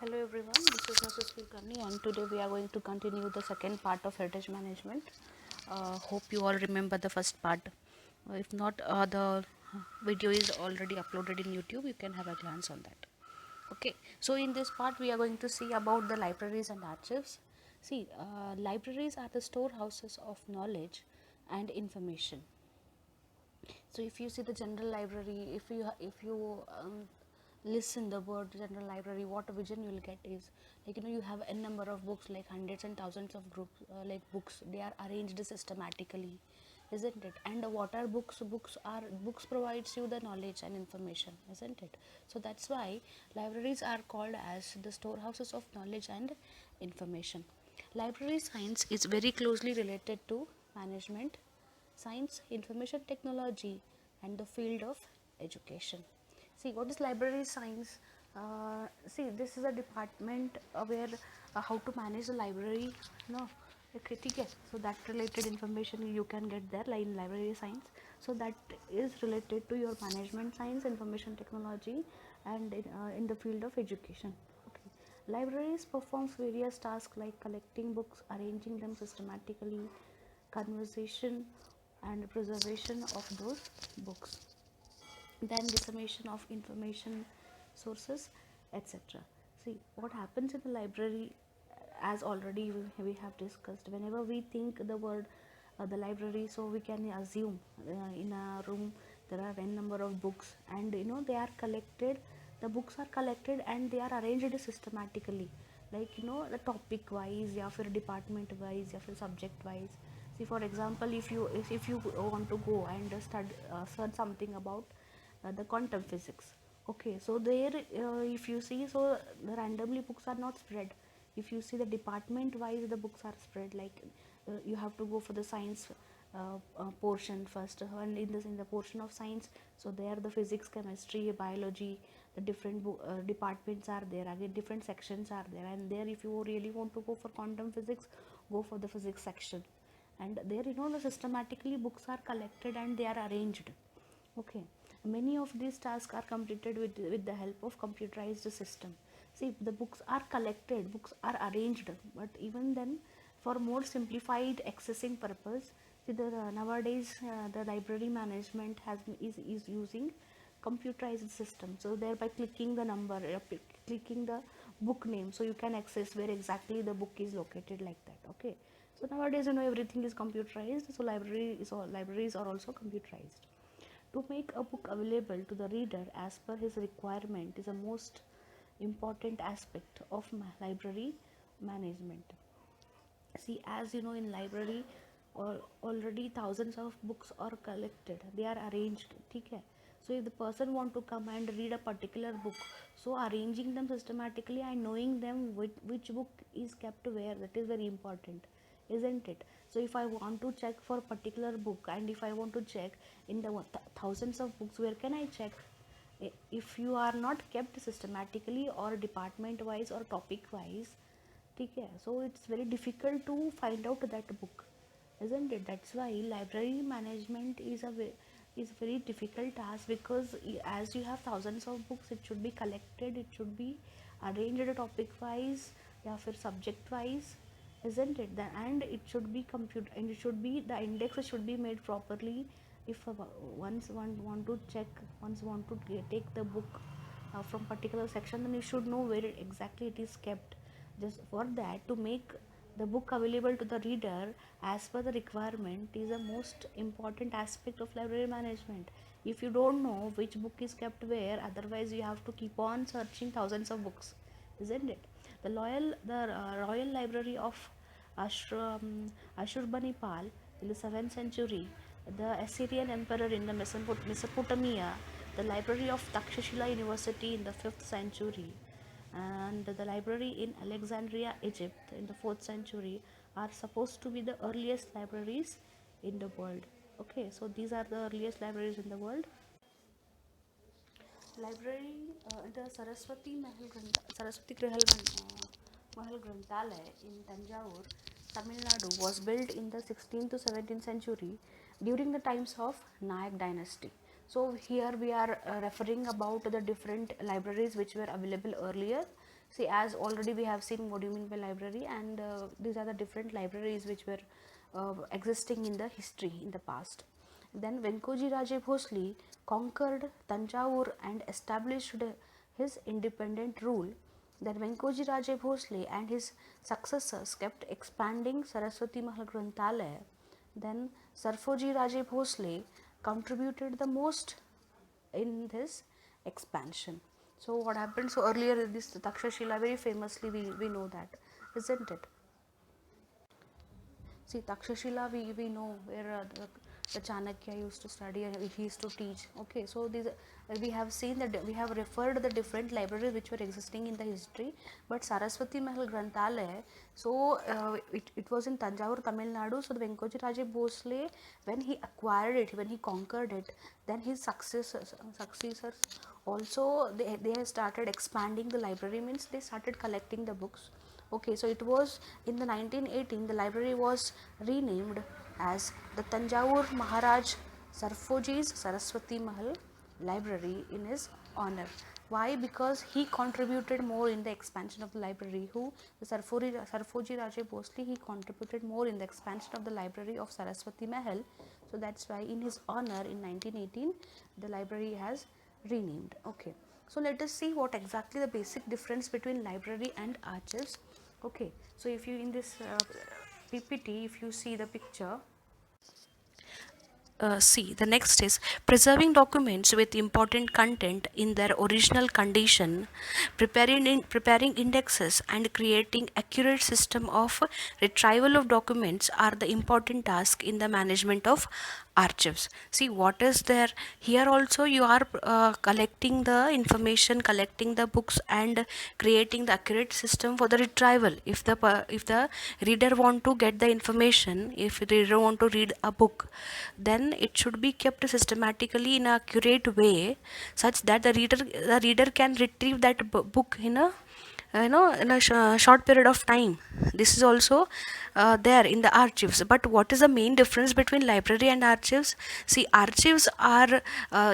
Hello everyone, this is Mrs. Kulkarni and today we are going to continue the second part of heritage management. Hope you all remember the first part. If not, the video is already uploaded in YouTube, you can have a glance on that. Okay, so in this part we are going to see about the libraries and archives. See, libraries are the storehouses of knowledge and information. So if you see the general library, if you listen the word general library, what vision you will get is, like, you have a number of books, like hundreds and thousands of groups, like books, they are arranged systematically, isn't it? And what are books? Books provides you the knowledge and information, isn't it? So that's why libraries are called as the storehouses of knowledge and information. Library science is very closely related to management science, information technology, and the field of education. See, what is library science? See, this is a department where how to manage the library. No, okay, ठीक है. So that related information you can get there, like in library science. So that is related to your management science, information technology, and in the field of education. Okay. Libraries performs various tasks like collecting books, arranging them systematically, conversation and preservation of those books, then dissemination of information sources, etc. See what happens in the library, as already we have discussed. Whenever we think the word the library, so we can assume in a room there are n number of books, and they are collected, the books are collected and they are arranged systematically, like the topic wise, या फिर department wise, या फिर subject wise. See, for example, if you want to go and search something about the quantum physics, okay, so there, if you see, so the randomly books are not spread. If you see the department wise, the books are spread, like you have to go for the science portion first, and in the portion of science, so there the physics, chemistry, biology, the different departments are there, again different sections are there, and there if you really want to go for quantum physics, go for the physics section. And there, the systematically books are collected and they are arranged. Okay, many of these tasks are completed with the help of computerized system. See, the books are collected, books are arranged, but even then, for more simplified accessing purpose, see, nowadays the library management is using computerized system. So thereby clicking the number, clicking the book name, so you can access where exactly the book is located, like that. Okay, so nowadays everything is computerized, so libraries are also computerized. To make a book available to the reader as per his requirement is a most important aspect of library management. See, as you know, in library, already thousands of books are collected, they are arranged, okay? So if the person want to come and read a particular book, so arranging them systematically and knowing them which book is kept where, that is very important, isn't it? So if I want to check for a particular book, and if I want to check in the thousands of books, where can I check? If you are not kept systematically or department wise or topic wise, ठीक है, so it's very difficult to find out that book, isn't it? That's why library management is very difficult task, because as you have thousands of books, it should be collected, it should be arranged topic wise, या फिर subject wise, isn't it? And it should be computed, and it should be, the index should be made properly. If once one want to check, once want to take the book from particular section, then you should know where exactly it is kept. Just for that, to make the book available to the reader as per the requirement is the most important aspect of library management. If you don't know which book is kept where, otherwise you have to keep on searching thousands of books, isn't it? The Royal Library of Ashurbanipal in the 7th century, the Assyrian Emperor in the Mesopotamia, the Library of Takshashila University in the 5th century, and the library in Alexandria, Egypt in the 4th century are supposed to be the earliest libraries in the world. Okay, so these are the earliest libraries in the world. Library, the Saraswati Mahal Granthalaya in Tanjore, Tamil Nadu, was built in the 16th to 17th century during the times of Nayak dynasty. So here we are referring about the different libraries which were available earlier. See, as already we have seen what do you mean by library, and these are the different libraries which were existing in the history in the past. Then Venkoji Raje Bhosle conquered Tanjavur and established his independent rule. Then Venkoji Raje Bhosle and his successors kept expanding Saraswati Mahal Granthalaya. Then Sarfoji Raje Bhosle contributed the most in this expansion. So what happened? So earlier this Takshashila very famously we know that, isn't it? See, Takshashila we know where the Chanakya used to study and he used to teach. Okay, so these we have seen that we have referred the different libraries which were existing in the history, but Saraswati Mahal Granthalaya, so it was in Tanjavur, Tamil Nadu. So the Venkoji Raje Bhosle, when he acquired it, when he conquered it, then his successors also they have started expanding the library, means they started collecting the books. Okay, so it was in the 1918 the library was renamed as the Tanjavur Maharaj Sarfoji's Saraswati Mahal Library in his honor. Why? Because he contributed more in the expansion of the library. Who? The Sarfoji Raje Bhosle, he contributed more in the expansion of the library of Saraswati Mahal. So that's why in his honor in 1918 the library has renamed. Okay, so let us see what exactly the basic difference between library and archives. Okay, so if you in this PPT, if you see the picture, see, the next is preserving documents with important content in their original condition, preparing indexes and creating accurate system of retrieval of documents are the important task in the management of archives. See what is there here. Also you are collecting the information, collecting the books and creating the accurate system for the retrieval. If the reader want to get the information, if the reader want to read a book, then it should be kept systematically in a accurate way such that the reader can retrieve that book in a in a short period of time. This is also there in the archives. But what is the main difference between library and archives? See, archives are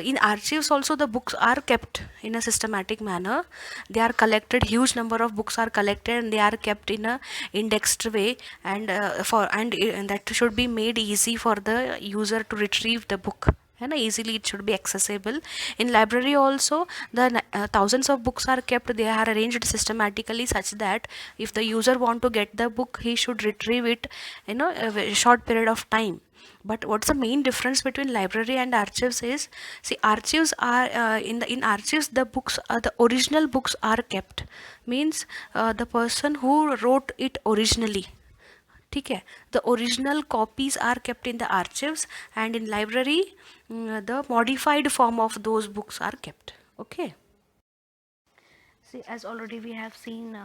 in archives also the books are kept in a systematic manner. They are collected, huge number of books are collected and they are kept in a indexed way, and and that should be made easy for the user to retrieve the book, and easily it should be accessible. In library also the thousands of books are kept, they are arranged systematically such that if the user want to get the book, he should retrieve it in a short period of time. But what's the main difference between library and archives is, see, archives are in archives the books the original books are kept, means the person who wrote it originally, ठीक है, the original copies are kept in the archives, and in library the modified form of those books are kept. Okay, see, as already we have seen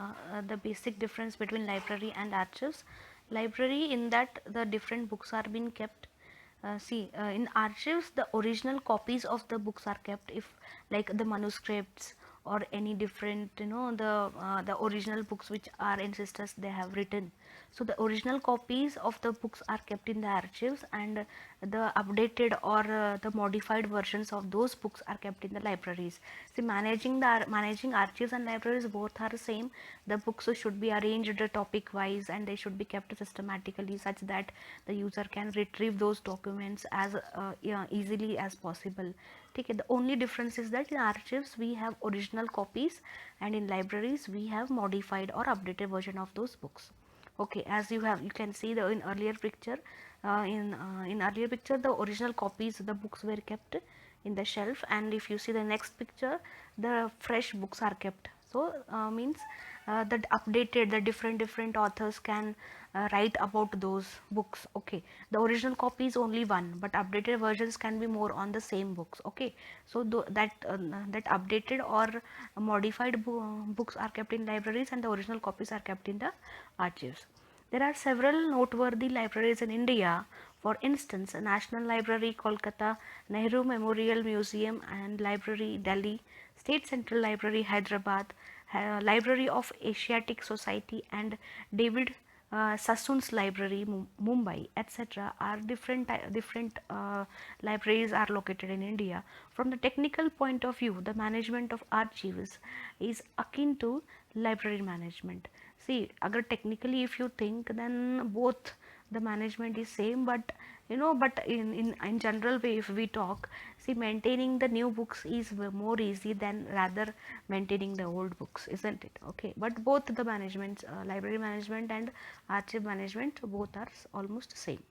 the basic difference between library and archives. Library, in that the different books are being kept. In archives the original copies of the books are kept, if like the manuscripts or any different the original books which our ancestors they have written. So the original copies of the books are kept in the archives, and the updated or the modified versions of those books are kept in the libraries. See, managing archives and libraries both are same. The books should be arranged topic wise and they should be kept systematically such that the user can retrieve those documents as easily as possible. Okay, the only difference is that in archives we have original copies and in libraries we have modified or updated version of those books. Okay, as you can see the in earlier picture, in earlier picture the original copies the books were kept in the shelf, and if you see the next picture the fresh books are kept. So means that updated, the different authors can write about those books. Okay, the original copy is only one, but updated versions can be more on the same books. Okay, so that updated or modified books are kept in libraries and the original copies are kept in the archives. There are several noteworthy libraries in India. For instance, National Library, Kolkata, Nehru Memorial Museum and Library, Delhi, State Central Library, Hyderabad, Library of Asiatic Society, and David Sassoon's Library, Mumbai, etc. are different libraries are located in India. From the technical point of view, the management of archives is akin to library management. See, agar technically if you think, then both the management is same, but but in general way, if we talk, see, maintaining the new books is more easy than rather maintaining the old books, isn't it? Okay, but both the management, library management and archive management, both are almost same.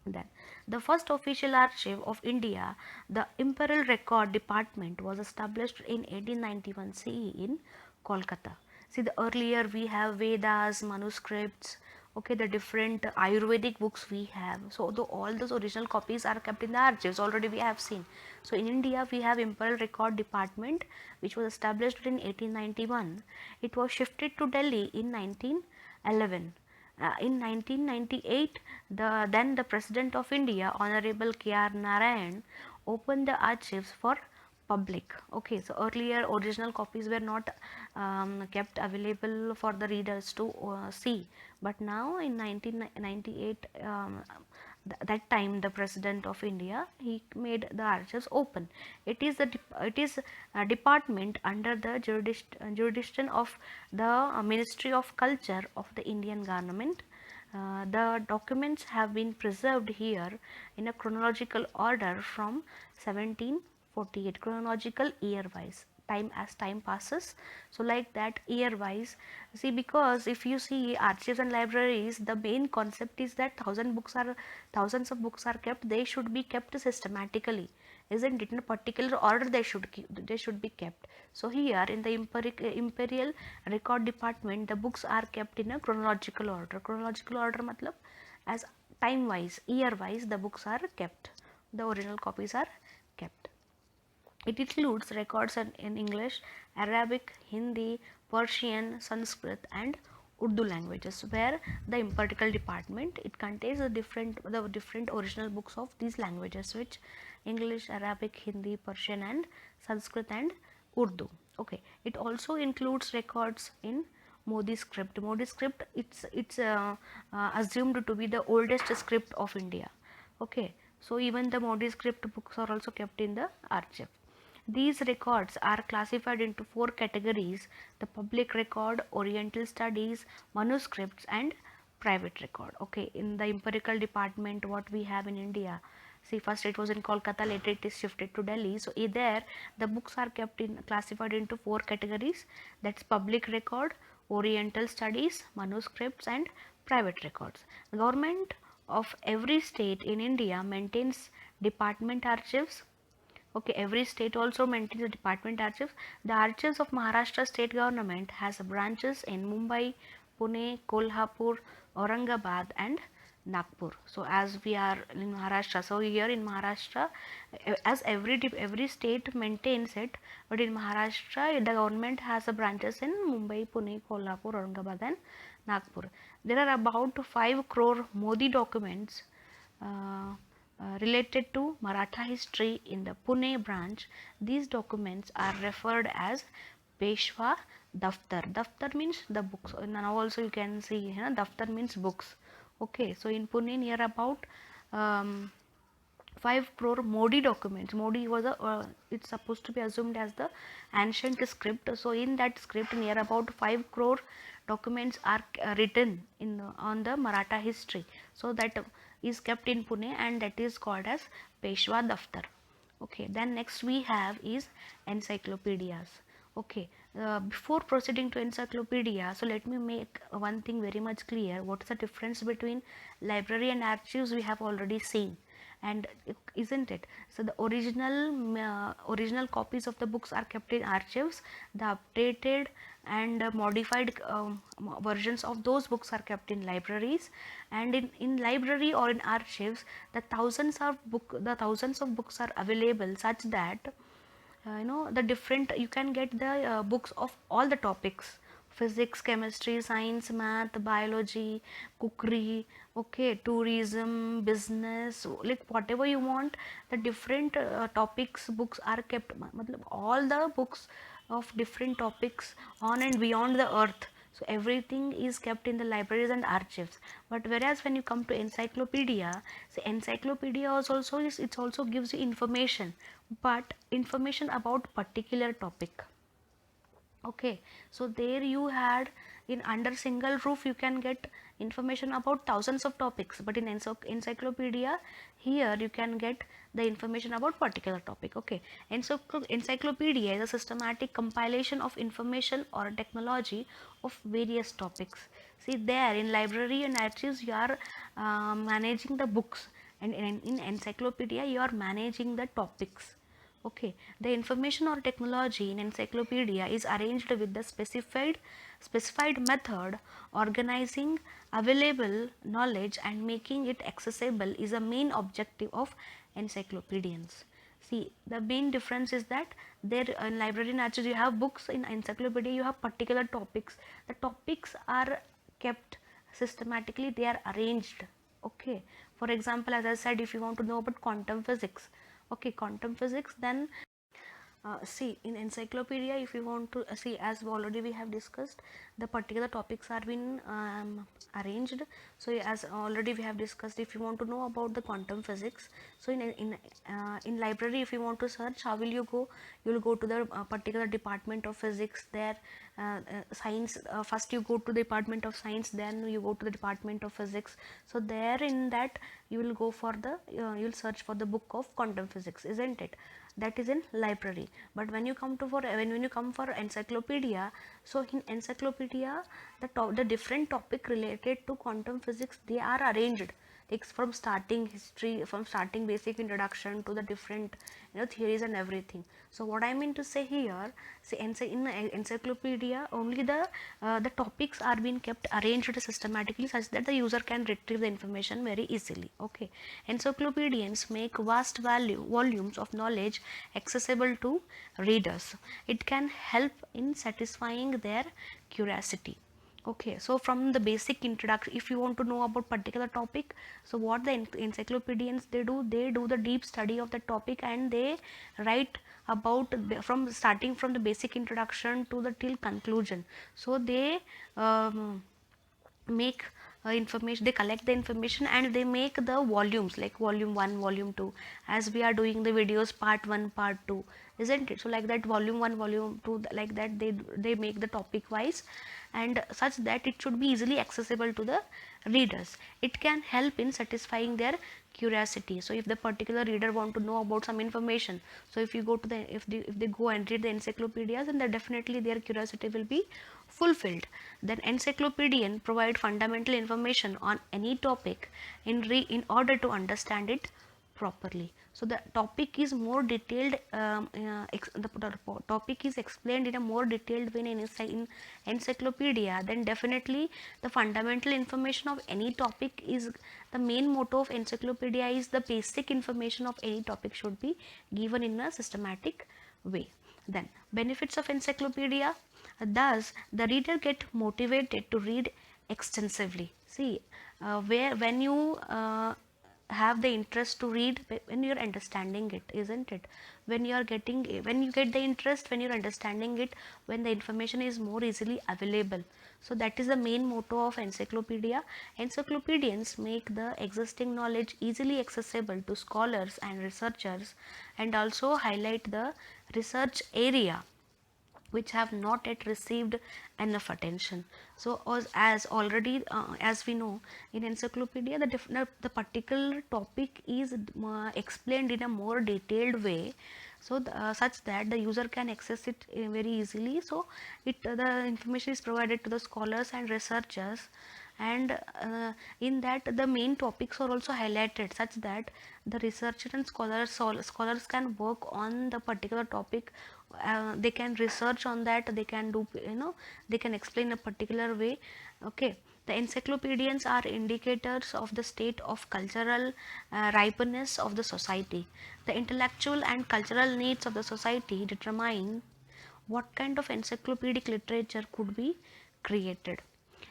Then, the first official archive of India, the Imperial Record Department, was established in 1891 CE in Kolkata. See, the earlier we have Vedas, manuscripts, okay, the different Ayurvedic books we have. So, all those original copies are kept in the archives. Already we have seen. So, in India we have Imperial Record Department, which was established in 1891. It was shifted to Delhi in 1911. In 1998, then the President of India, Honorable K.R. Narayan, opened the archives for public. Okay, so earlier original copies were not kept available for the readers to see, but now in 1998, that time the President of India, he made the archives open. It is a department under the jurisdiction of the Ministry of Culture of the Indian government. The documents have been preserved here in a chronological order from 1748, chronological year wise, time as time passes. So like that, year wise, see, because if you see archives and libraries, the main concept is that thousands of books are kept. They should be kept systematically, isn't it? In a particular order they should be kept. So here in the Imperial Record Department, the books are kept in a chronological order. Chronological order matlab, as time wise, year wise, the books are kept, the original copies are kept. It includes records in English, Arabic, Hindi, Persian, Sanskrit and Urdu languages, where the empirical department, it contains the different original books of these languages, which English, Arabic, Hindi, Persian and Sanskrit and Urdu. Okay, it also includes records in Modi script. Modi script, it's assumed to be the oldest script of India. Okay, so even the Modi script books are also kept in the archive. These records are classified into four categories: the public record, oriental studies, manuscripts and private record. Okay, in the empirical department, what we have in India, see, first it was in Kolkata, later it is shifted to Delhi. So there the books are kept in, classified into four categories, that's public record, oriental studies, manuscripts and private records. The government of every state in India maintains department archives. Okay, every state also maintains a department archives. The archives of Maharashtra state government has branches in Mumbai, Pune, Kolhapur, Aurangabad and Nagpur. So as we are in Maharashtra, so here in Maharashtra, as every state maintains it, but in Maharashtra the government has a branches in Mumbai, Pune, Kolhapur, Aurangabad and Nagpur. There are about 5 crore Modi documents related to Maratha history in the Pune branch. These documents are referred as Peshwa Daftar. Daftar means the books. Now also you can see, Daftar means books. Okay, so in Pune, near about um, 5 crore Modi documents. Modi was it's supposed to be assumed as the ancient script. So in that script, near about 5 crore documents are written in on the Maratha history. So that is kept in Pune and that is called as Peshwa Daftar. Okay, then next we have is encyclopedias. Okay, before proceeding to encyclopedia, so let me make one thing very much clear. What is the difference between library and archives? We have already seen, and isn't it? So the original copies of the books are kept in archives. The updated and modified versions of those books are kept in libraries, and in library or in archives, the thousands of books are available, such that the different, you can get the books of all the topics: physics, chemistry, science, math, biology, cookery, okay, tourism, business, like whatever you want, the different topics books are kept. Matlab, all the books of different topics on and beyond the earth, So everything is kept in the libraries and archives. But whereas when you come to encyclopedia, so encyclopedia it also gives you information, but information about particular topic. Okay, so there you had, in under single roof you can get information about thousands of topics, but in encyclopedia, here you can get the information about particular topic. Okay, and so encyclopedia is a systematic compilation of information or technology of various topics. See, there in library and archives you are managing the books, and in encyclopedia you are managing the topics. Okay, the information or technology in encyclopedia is arranged with the specified method. Organizing available knowledge and making it accessible is a main objective of encyclopedians. See, the main difference is that there in library and archives you have books, in encyclopedia you have particular topics. The topics are kept systematically, they are arranged. Okay, for example, as I said, if you want to know about quantum physics, okay, quantum physics, then see, in encyclopedia, if you want to see, as already we have discussed, the particular topics are been arranged. So as already we have discussed, if you want to know about the quantum physics, so in library, if you want to search, how will you go? You will go to the particular department of physics. There science, first you go to the department of science, then you go to the department of physics. So there in that you will go for the you will search for the book of quantum physics, isn't it? That is in library. But when you come to for when you come for encyclopedia, so in encyclopedia the different topic related to quantum physics, they are arranged. It's from starting history, from starting basic introduction to the different theories and everything. So what I mean to say here, see, in encyclopedia only the topics are being kept arranged systematically such that the user can retrieve the information very easily. Okay, encyclopedians make vast volumes of knowledge accessible to readers. It can help in satisfying their curiosity. Okay, so from the basic introduction, if you want to know about particular topic, so what the encyclopedians they do the deep study of the topic, and they write about from starting from the basic introduction to the till conclusion. So they make information, they collect the information and they make the volumes like volume 1, volume 2, as we are doing the videos part 1, part 2, isn't it? So like that, volume 1, volume 2, like that they make the topic wise, and such that it should be easily accessible to the readers. It can help in satisfying their curiosity. So if the particular reader want to know about some information, so if you go to the if they go and read the encyclopedias, then definitely their curiosity will be fulfilled. Then encyclopedian provide fundamental information on any topic in order to understand it properly. So the topic is more detailed, the topic is explained in a more detailed way in encyclopedia. Then definitely the fundamental information of any topic is the main motto of encyclopedia, is the basic information of any topic should be given in a systematic way. Then benefits of encyclopedia, thus the reader get motivated to read extensively. See, where when you have the interest to read, when you're understanding it, isn't it? When you are getting, when you get the interest, when you're understanding it, when the information is more easily available. So that is the main motto of encyclopedia. Encyclopedians make the existing knowledge easily accessible to scholars and researchers, and also highlight the research area which have not yet received enough attention. So as already as we know, in encyclopedia the particular topic is explained in a more detailed way, so such that the user can access it very easily. So the information is provided to the scholars and researchers, and in that the main topics are also highlighted such that the researcher and scholars can work on the particular topic. They can research on that, they can do, they can explain a particular way. Okay, the encyclopedians are indicators of the state of cultural ripeness of the society. The intellectual and cultural needs of the society determine what kind of encyclopedic literature could be created.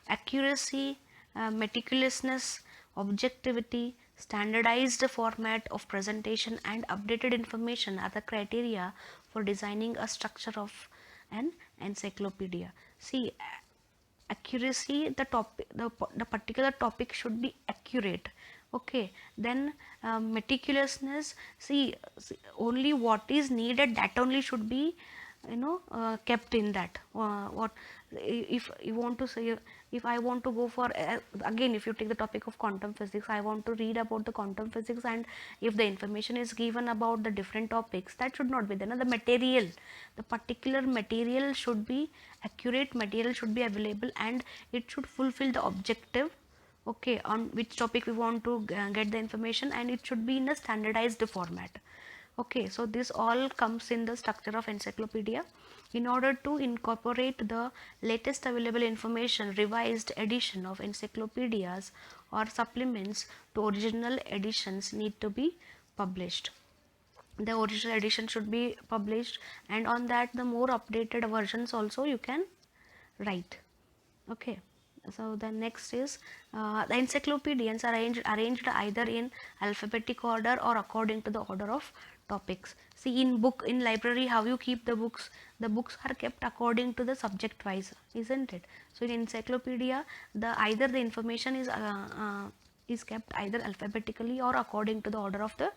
Accuracy, meticulousness, objectivity, standardized format of presentation, and updated information are the criteria for designing a structure of an encyclopedia. See, accuracy, the topic, the particular topic should be accurate. Okay, then meticulousness, see, only what is needed, that only should be, kept in that. What if you want to say, if I want to go for, again, if you take the topic of quantum physics, I want to read about the quantum physics, and if the information is given about the different topics, that should not be there. The material, the particular material should be accurate, material should be available, and it should fulfill the objective, okay, on which topic we want to get the information, and it should be in a standardized format. Okay, so this all comes in the structure of encyclopedia. In order to incorporate the latest available information, revised edition of encyclopedias or supplements to original editions need to be published. The original edition should be published, and on that the more updated versions also you can write. Okay, so the next is the encyclopedias are arranged either in alphabetic order or according to the order of topics. See, in library, how you keep the books, the books are kept according to the subject wise, isn't it? So in encyclopedia, the either the information is kept either alphabetically or according to the order of the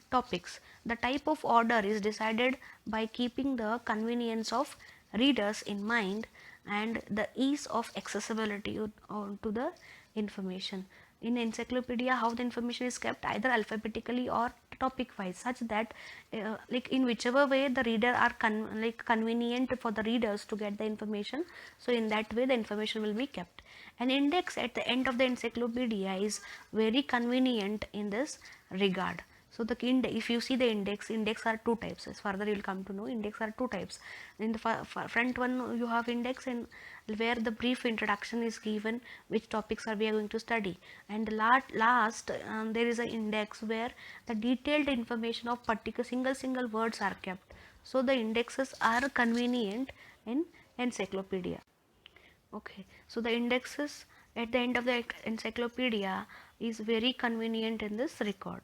topics. The type of order is decided by keeping the convenience of readers in mind and the ease of accessibility to the information. In encyclopedia, how the information is kept either alphabetically or topic wise, such that like in whichever way the reader are convenient for the readers to get the information, so in that way the information will be kept. An index at the end of the encyclopedia is very convenient in this regard. So the if you see the index are two types. As further you will come to know, index are two types. In the front one you have index, and where the brief introduction is given, which topics are we are going to study, and the last there is an index where the detailed information of particular single words are kept. So the indexes are convenient in encyclopedia. Okay, so the indexes at the end of the encyclopedia is very convenient in this regard.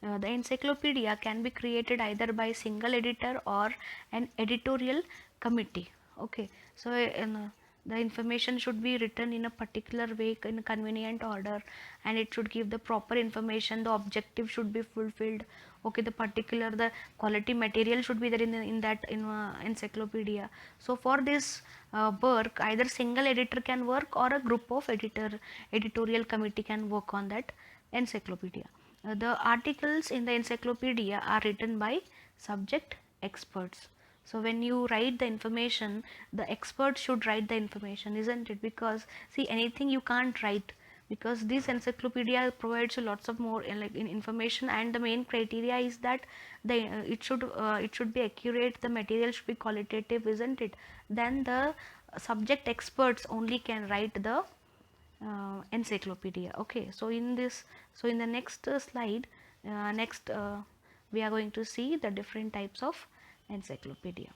The encyclopedia can be created either by single editor or an editorial committee. Okay, so the information should be written in a particular way, in a convenient order, and it should give the proper information. The objective should be fulfilled. Okay, the quality material should be there in that encyclopedia. So for this work, either single editor can work or a group of editorial committee can work on that encyclopedia. The articles in the encyclopedia are written by subject experts. So when you write the information, the expert should write the information, isn't it? Because see, anything you can't write, because this encyclopedia provides you lots of more information, and the main criteria is that it should be accurate, the material should be qualitative, isn't it? Then the subject experts only can write the encyclopedia. Okay, so in the next slide, we are going to see the different types of encyclopedia.